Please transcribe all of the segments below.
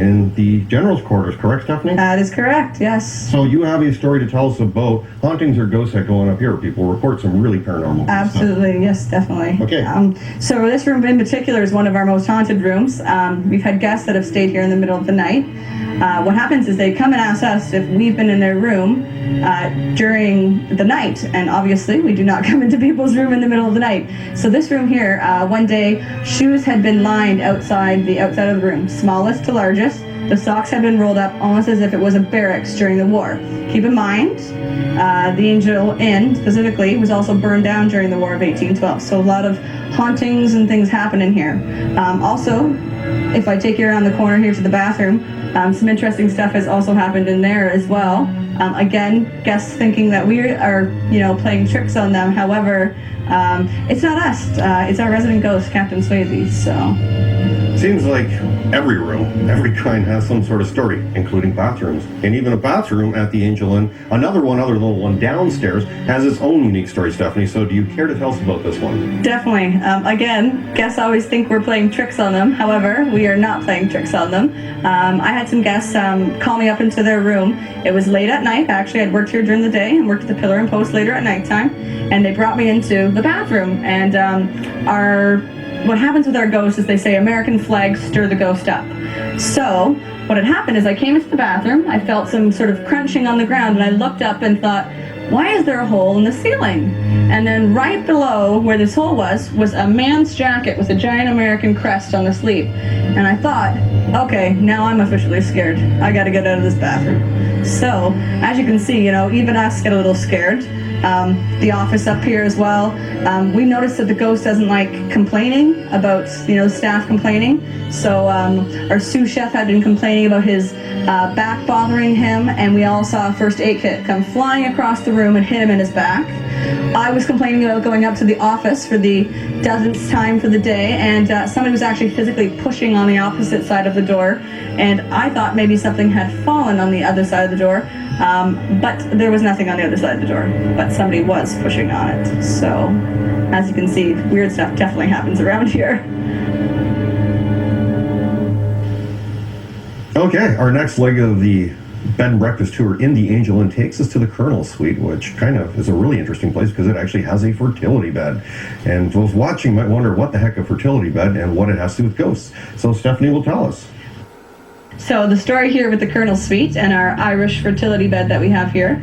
in the general's quarters, correct, Stephanie? That is correct, yes. So you have a story to tell us about hauntings or ghosts that go on up here. People report some really paranormal Absolutely, stuff. yes, definitely. Okay. So this room in particular is one of our most haunted rooms. We've had guests that have stayed here in the middle of the night. What happens is they come and ask us if we've been in their room during the night, and obviously we do not come into people's room in the middle of the night. So this room here, one day, shoes had been lined outside of the room, smallest to largest. The socks had been rolled up almost as if it was a barracks during the war. Keep in mind, the Angel Inn specifically was also burned down during the War of 1812. So a lot of hauntings and things happen in here. Also, if I take you around the corner here to the bathroom, some interesting stuff has also happened in there as well. Again, guests thinking that we are, playing tricks on them. However, it's not us. It's our resident ghost, Captain Swayze. So. Seems like every room, every kind has some sort of story, including bathrooms. And even a bathroom at the Angel Inn, another little one downstairs, has its own unique story, Stephanie. So do you care to tell us about this one? Definitely. Again, guests always think we're playing tricks on them. However, we are not playing tricks on them. I had some guests call me up into their room. It was late at night. Actually, I'd worked here during the day and worked at the Pillar and Post later at nighttime. And they brought me into the bathroom. And what happens with our ghosts is they say, American flag, stir the ghost up. So what had happened is I came into the bathroom, I felt some sort of crunching on the ground, and I looked up and thought, why is there a hole in the ceiling? And then right below where this hole was a man's jacket with a giant American crest on the sleeve. And I thought, okay, now I'm officially scared. I gotta get out of this bathroom. So, as you can see, even us get a little scared. The office up here as well. We noticed that the ghost doesn't like complaining about, staff complaining. So our sous chef had been complaining about his back bothering him, and we all saw a first aid kit come flying across the room and hit him in his back. I was complaining about going up to the office for the dozenth time for the day, and somebody was actually physically pushing on the opposite side of the door, and I thought maybe something had fallen on the other side of the door. But there was nothing on the other side of the door, but somebody was pushing on it. So, as you can see, weird stuff definitely happens around here. Okay, our next leg of the bed and breakfast tour in the Angel Inn takes us to the Colonel's Suite, which kind of is a really interesting place because it actually has a fertility bed. And those watching might wonder what the heck a fertility bed and what it has to do with ghosts. So Stephanie will tell us. So the story here with the Colonel's Suite and our Irish fertility bed that we have here.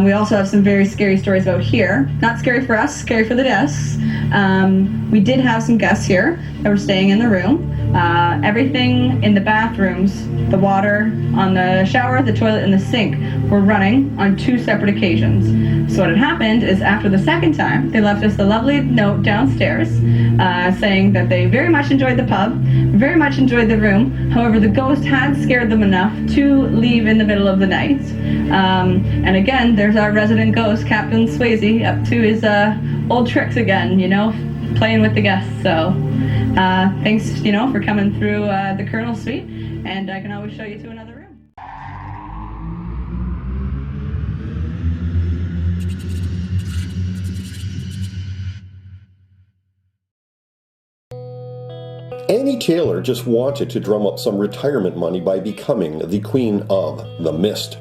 We also have some very scary stories about here. Not scary for us, scary for the guests. We did have some guests here that were staying in the room. Everything in the bathrooms, the water on the shower, the toilet, and the sink were running on 2 separate occasions. So what had happened is after the second time, they left us a lovely note downstairs saying that they very much enjoyed the pub, very much enjoyed the room. However, the ghost had scared them enough to leave in the middle of the night. And again, there's our resident ghost, Captain Swayze, up to his old tricks again, playing with the guests. So thanks, for coming through the Colonel's Suite, and I can always show you to another room. Annie Taylor just wanted to drum up some retirement money by becoming the Queen of the Mist.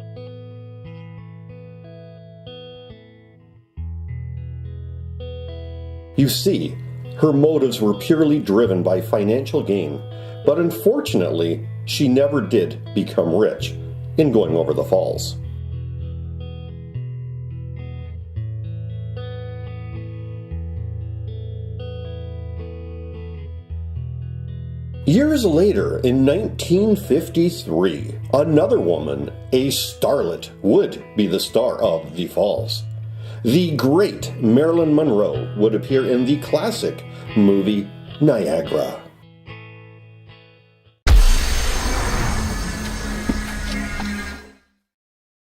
You see, her motives were purely driven by financial gain, but unfortunately, she never did become rich in going over the falls. Years later, in 1953, another woman, a starlet, would be the star of the falls. The great Marilyn Monroe would appear in the classic movie Niagara.